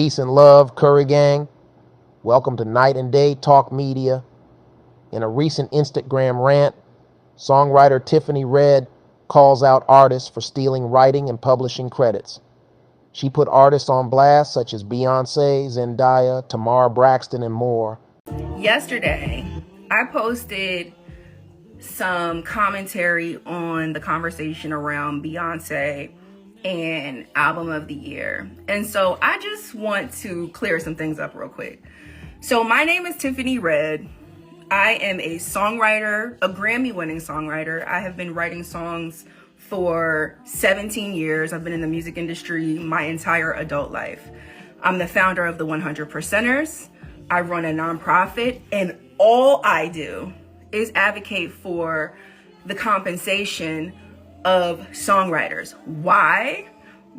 Peace and love, Curry Gang. Welcome to Night and Day Talk Media. In a recent Instagram rant, Songwriter Tiffany Red calls out artists for stealing writing and publishing credits. She put artists on blast such as Beyonce, Zendaya, Tamar Braxton, and more. Yesterday, I posted some commentary on the conversation around Beyonce and album of the year. And so I just want to clear some things up real quick. So my name is Tiffany Red. I am a songwriter, a Grammy-winning songwriter. I have been writing songs for 17 years. I've been in the music industry my entire adult life. I'm the founder of the 100%ers. I run a nonprofit, and all I do is advocate for the compensation of songwriters. Why?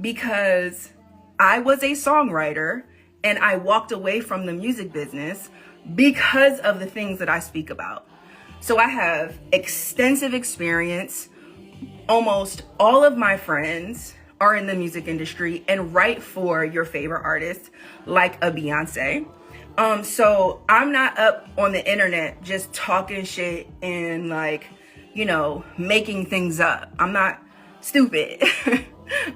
Because I was a songwriter and I walked away from the music business because of the things that I speak about. So I have extensive experience. Almost all of my friends are in the music industry and write for your favorite artists like a Beyonce. So I'm not up on the internet just talking shit and making things up. I'm not stupid.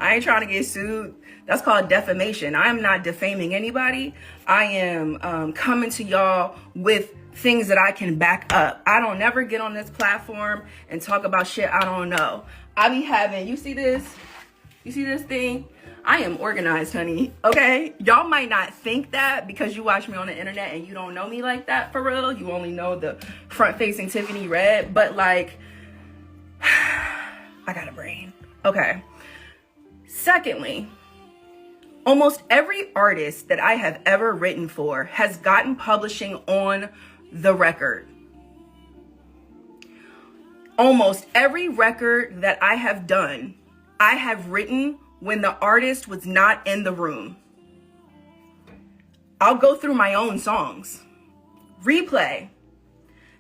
I ain't trying to get sued. That's called defamation. I am not defaming anybody. I am coming to y'all with things that I can back up. I don't never get on this platform and talk about shit I don't know. I be having, you see this? You see this thing? I am organized, honey. Okay? Y'all might not think that because you watch me on the internet and you don't know me like that for real. You only know the front-facing Tiffany Red. But I got a brain. Okay. Secondly, almost every artist that I have ever written for has gotten publishing on the record. Almost every record that I have done, I have written when the artist was not in the room. I'll go through my own songs. Replay.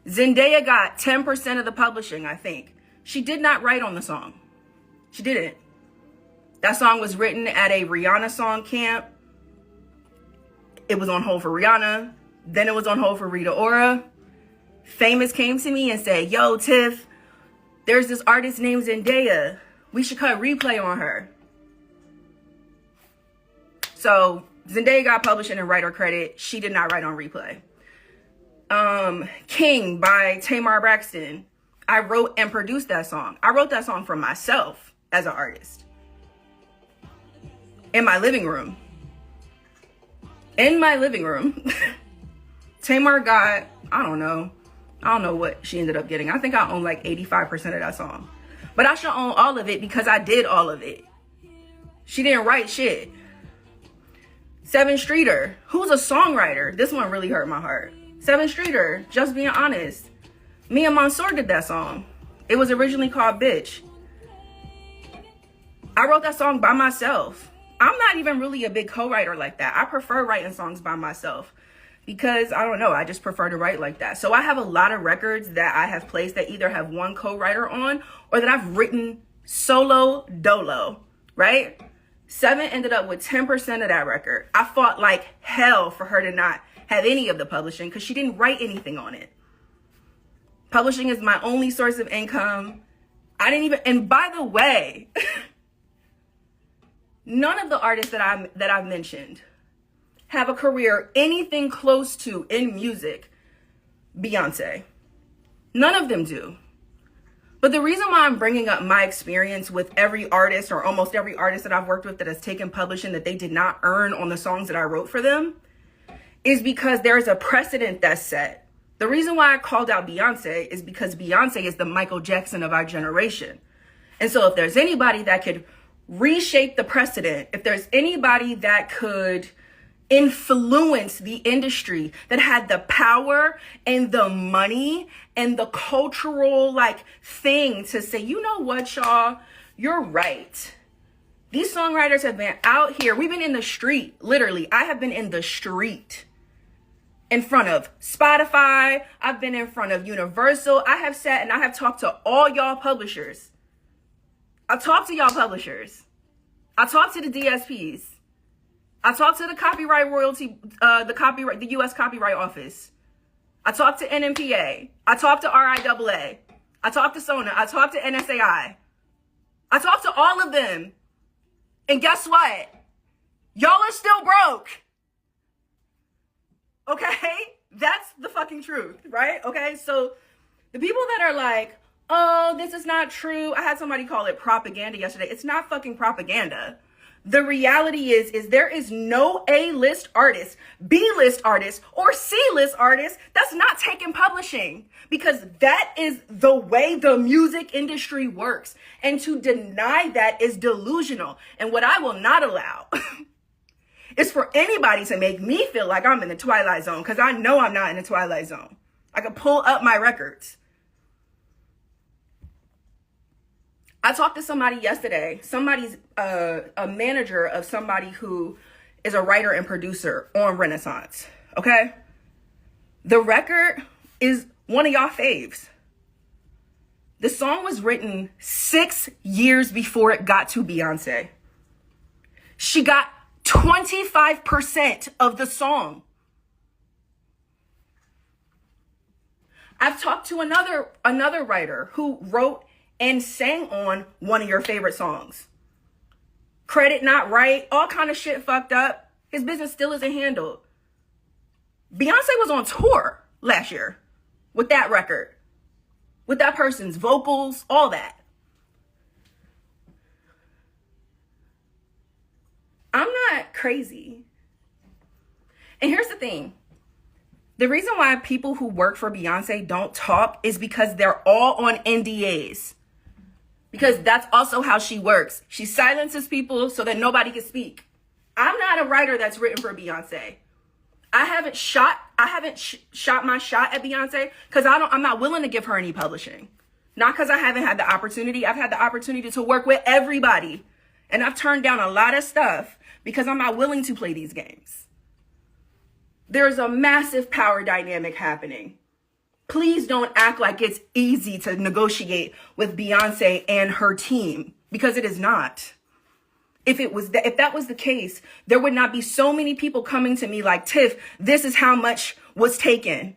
Zendaya got 10% of the publishing, I think. She did not write on the song. She didn't. That song was written at a Rihanna song camp. It was on hold for Rihanna. Then it was on hold for Rita Ora. Famous came to me and said, yo, Tiff, there's this artist named Zendaya. We should cut Replay on her. So Zendaya got publishing and writer credit. She did not write on Replay. King by Tamar Braxton. I wrote and produced that song. I wrote that song for myself as an artist. In my living room. Tamar got, I don't know what she ended up getting. I think I own 85% of that song. But I should own all of it because I did all of it. She didn't write shit. Seven Streeter, who's a songwriter. This one really hurt my heart. Seven Streeter, Just Being Honest. Me and Mansour did that song. It was originally called Bitch. I wrote that song by myself. I'm not even really a big co-writer like that. I prefer writing songs by myself because, I don't know, I just prefer to write like that. So I have a lot of records that I have placed that either have one co-writer on or that I've written solo dolo, right? Seven ended up with 10% of that record. I fought like hell for her to not have any of the publishing because she didn't write anything on it. Publishing is my only source of income. And by the way, none of the artists that I've mentioned have a career anything close to in music Beyonce. None of them do. But the reason why I'm bringing up my experience with every artist or almost every artist that I've worked with that has taken publishing that they did not earn on the songs that I wrote for them is because there's a precedent that's set. The reason why I called out Beyonce is because Beyonce is the Michael Jackson of our generation. And so if there's anybody that could reshape the precedent, if there's anybody that could influence the industry, that had the power and the money and the cultural thing to say, you know what, y'all, you're right. These songwriters have been out here. We've been in the street. Literally, I have been in the street in front of Spotify. I've been in front of Universal. I have sat and I have talked to all y'all publishers. I talked to y'all publishers. I talked to the DSPs. I talked to the copyright royalty, the U.S. Copyright Office. I talked to NMPA. I talked to RIAA. I talked to SONA. I talked to NSAI. I talked to all of them. And guess what? Y'all are still broke. Okay? That's the fucking truth, right? Okay? So the people that are like, oh, this is not true. I had somebody call it propaganda yesterday. It's not fucking propaganda. The reality is there is no A-list artist, B-list artist, or C-list artist that's not taking publishing, because that is the way the music industry works. And to deny that is delusional. And what I will not allow is for anybody to make me feel like I'm in the Twilight Zone, because I know I'm not in the Twilight Zone. I can pull up my records. I talked to somebody yesterday, a manager of somebody who is a writer and producer on Renaissance, okay? The record is one of y'all faves. The song was written 6 years before it got to Beyonce. She got 25% of the song. I've talked to another writer who wrote and sang on one of your favorite songs. Credit not right, all kind of shit fucked up. His business still isn't handled. Beyonce was on tour last year with that record, with that person's vocals, all that. I'm not crazy. And here's the thing. The reason why people who work for Beyonce don't talk is because they're all on NDAs. Because that's also how she works. She silences people so that nobody can speak. I'm not a writer that's written for Beyonce. I haven't shot my shot at Beyonce because I'm not willing to give her any publishing. Not because I haven't had the opportunity. I've had the opportunity to work with everybody. And I've turned down a lot of stuff because I'm not willing to play these games. There's a massive power dynamic happening. Please don't act like it's easy to negotiate with Beyonce and her team, because it is not. If that was the case, there would not be so many people coming to me like, Tiff, this is how much was taken.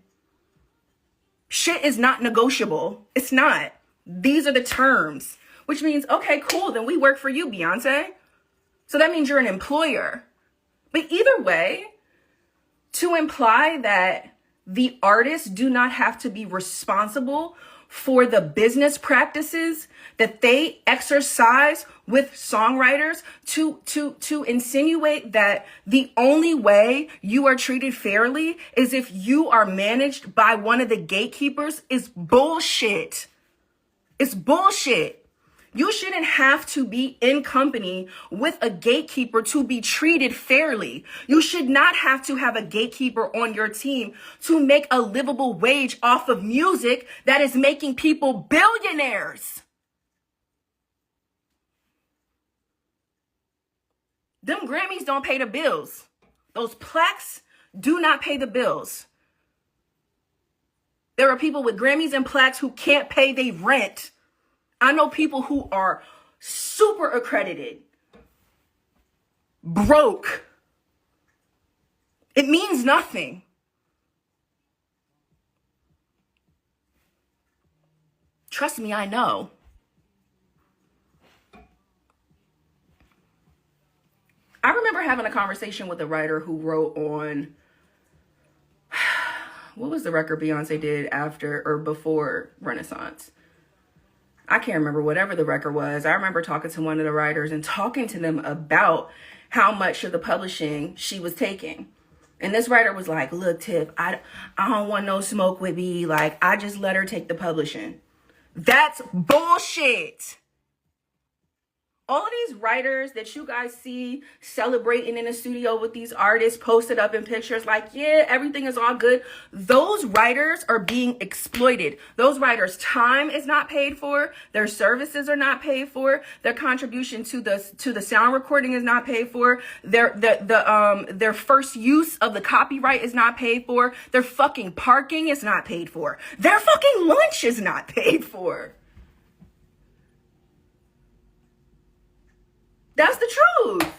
Shit is not negotiable. It's not. These are the terms, which means, okay, cool. Then we work for you, Beyonce. So that means you're an employer. But either way, to imply that the artists do not have to be responsible for the business practices that they exercise with songwriters, to insinuate that the only way you are treated fairly is if you are managed by one of the gatekeepers is bullshit. It's bullshit. You shouldn't have to be in company with a gatekeeper to be treated fairly. You should not have to have a gatekeeper on your team to make a livable wage off of music that is making people billionaires. Them Grammys don't pay the bills. Those plaques do not pay the bills. There are people with Grammys and plaques who can't pay their rent. I know people who are super accredited, broke. It means nothing. Trust me, I know. I remember having a conversation with a writer who wrote on, what was the record Beyonce did after or before Renaissance? I can't remember, whatever the record was. I remember talking to one of the writers and talking to them about how much of the publishing she was taking. And this writer was like, look, Tiff, I don't want no smoke with me. Like, I just let her take the publishing. That's bullshit. All of these writers that you guys see celebrating in the studio with these artists posted up in pictures like, yeah, everything is all good. Those writers are being exploited. Those writers' time is not paid for. Their services are not paid for. Their contribution to the sound recording is not paid for. Their first use of the copyright is not paid for. Their fucking parking is not paid for. Their fucking lunch is not paid for. That's the truth.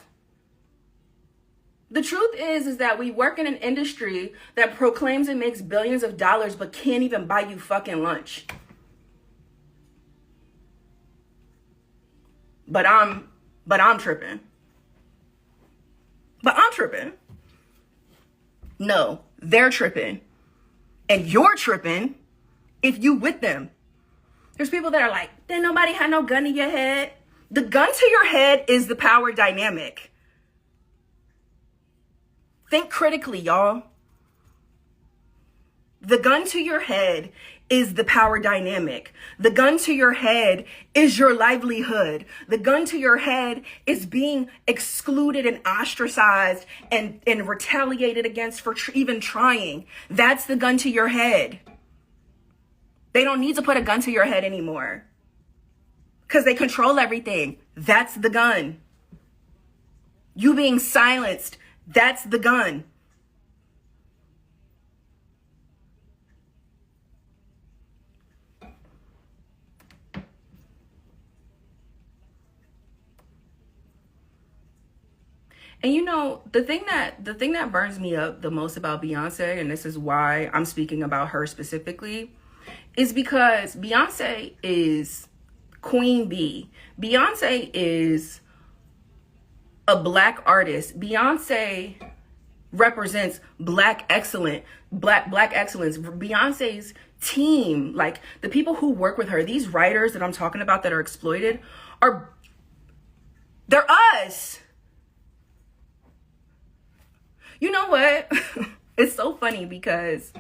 The truth is that we work in an industry that proclaims it makes billions of dollars but can't even buy you fucking lunch. But I'm tripping. But I'm tripping. No, they're tripping. And you're tripping if you with them. There's people that are like, didn't nobody have no gun to your head? The gun to your head is the power dynamic. Think critically, y'all. The gun to your head is the power dynamic. The gun to your head is your livelihood. The gun to your head is being excluded and ostracized and retaliated against for even trying. That's the gun to your head. They don't need to put a gun to your head anymore because they control everything. That's the gun. You being silenced, that's the gun. And you know, the thing that burns me up the most about Beyonce, and this is why I'm speaking about her specifically, is because Beyonce is Queen Bee. Beyonce is a black artist. Beyonce represents black excellence. Beyonce's team, like the people who work with her, these writers that I'm talking about that are exploited, they're us. You know what? It's so funny because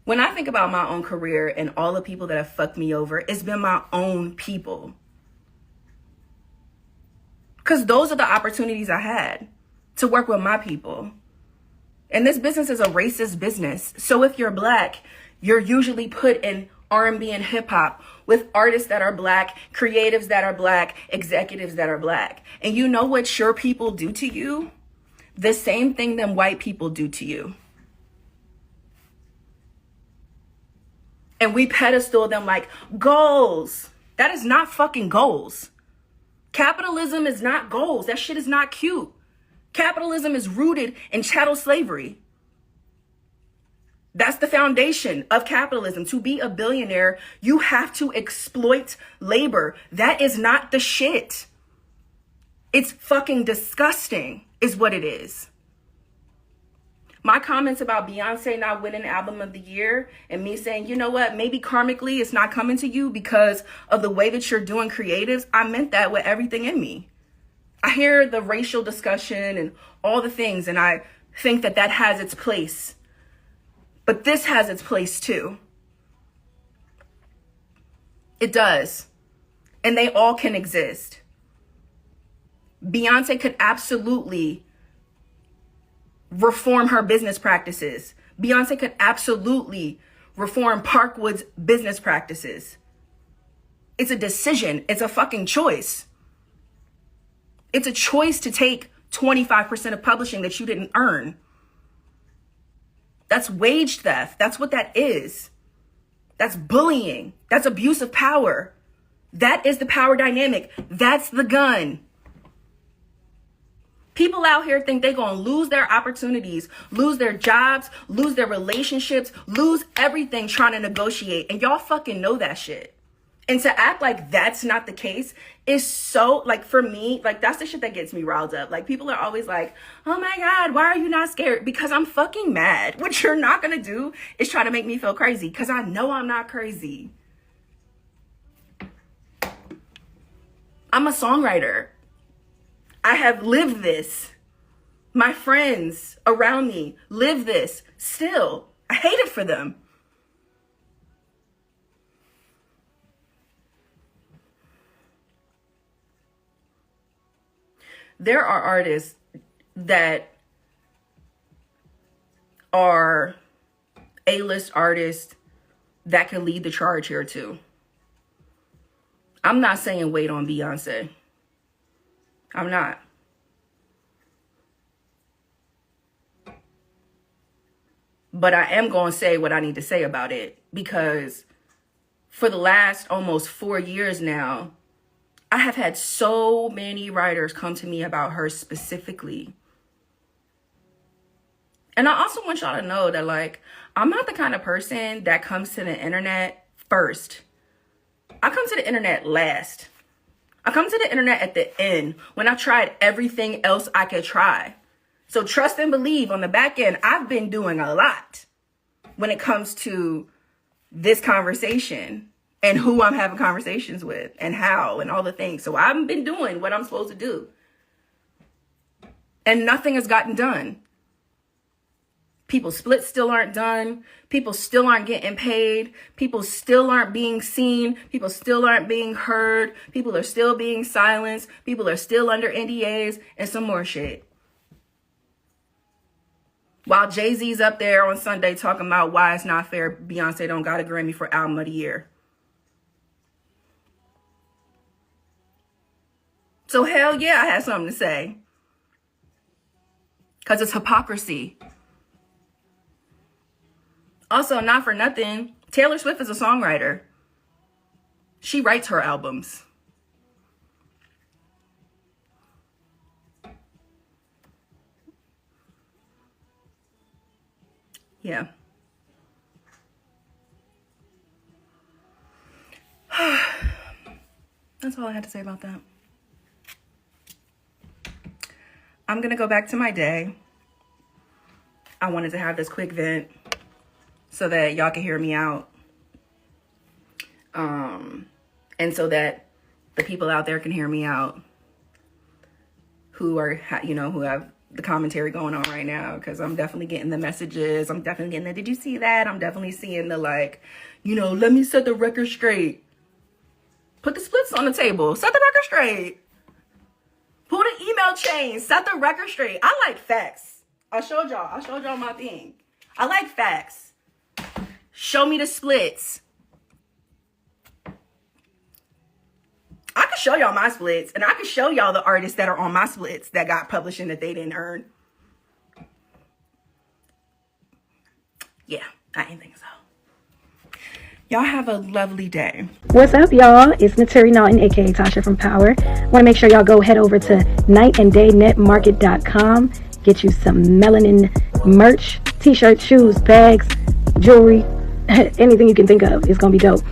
when I think about my own career and all the people that have fucked me over, it's been my own people. Because those are the opportunities I had to work with my people. And this business is a racist business. So if you're black, you're usually put in R&B and hip hop with artists that are black, creatives that are black, executives that are black. And you know what your people do to you? The same thing that white people do to you. And we pedestal them like goals. That is not fucking goals. Capitalism is not goals. That shit is not cute. Capitalism is rooted in chattel slavery. That's the foundation of capitalism. To be a billionaire, you have to exploit labor. That is not the shit. It's fucking disgusting, is what it is. My comments about Beyonce not winning Album of the Year and me saying, you know what, maybe karmically it's not coming to you because of the way that you're doing creatives, I meant that with everything in me. I hear the racial discussion and all the things, and I think that that has its place. But this has its place too. It does. And they all can exist. Beyonce could absolutely reform her business practices. Beyonce could absolutely reform Parkwood's business practices. It's a decision. It's a fucking choice. It's a choice to take 25% of publishing that you didn't earn. That's wage theft. That's what that is. That's bullying. That's abuse of power. That is the power dynamic. That's the gun. People out here think they're going to lose their opportunities, lose their jobs, lose their relationships, lose everything trying to negotiate. And y'all fucking know that shit. And to act like that's not the case is so, like, for me, like, that's the shit that gets me riled up. Like, people are always like, oh my God, why are you not scared? Because I'm fucking mad. What you're not going to do is try to make me feel crazy, because I know I'm not crazy. I'm a songwriter. I have lived this. My friends around me live this still. I hate it for them. There are artists that are A-list artists that can lead the charge here too. I'm not saying wait on Beyonce. I'm not. But I am going to say what I need to say about it, because for the last almost 4 years now, I have had so many writers come to me about her specifically. And I also want y'all to know that, like, I'm not the kind of person that comes to the internet first. I come to the internet last. I come to the internet at the end when I've tried everything else I could try. So trust and believe, on the back end, I've been doing a lot when it comes to this conversation and who I'm having conversations with and how and all the things. So I've been doing what I'm supposed to do. And nothing has gotten done. People's splits still aren't done. People still aren't getting paid. People still aren't being seen. People still aren't being heard. People are still being silenced. People are still under NDAs and some more shit. While Jay-Z's up there on Sunday talking about why it's not fair Beyonce don't got a Grammy for Album of the Year. So hell yeah, I had something to say. Because it's hypocrisy. Also, not for nothing, Taylor Swift is a songwriter. She writes her albums. Yeah. That's all I had to say about that. I'm going to go back to my day. I wanted to have this quick vent so that y'all can hear me out. And so that the people out there can hear me out who are, you know, who have the commentary going on right now, because I'm definitely getting the messages. I'm definitely getting the, did you see that? I'm definitely seeing the, like, you know, let me set the record straight. Put the splits on the table. Set the record straight. Pull the email chain. Set the record straight. I like facts. I showed y'all my thing. I like facts. Show me the splits. I can show y'all my splits, and I can show y'all the artists that are on my splits that got publishing that they didn't earn. Yeah, I didn't think so. Y'all have a lovely day. What's up, y'all? It's Naturi Naughton, aka Tasha from Power. Want to make sure y'all go head over to nightanddayNetMarket.com. Get you some melanin merch, t-shirts, shoes, bags, jewelry, anything you can think of. It's gonna be dope.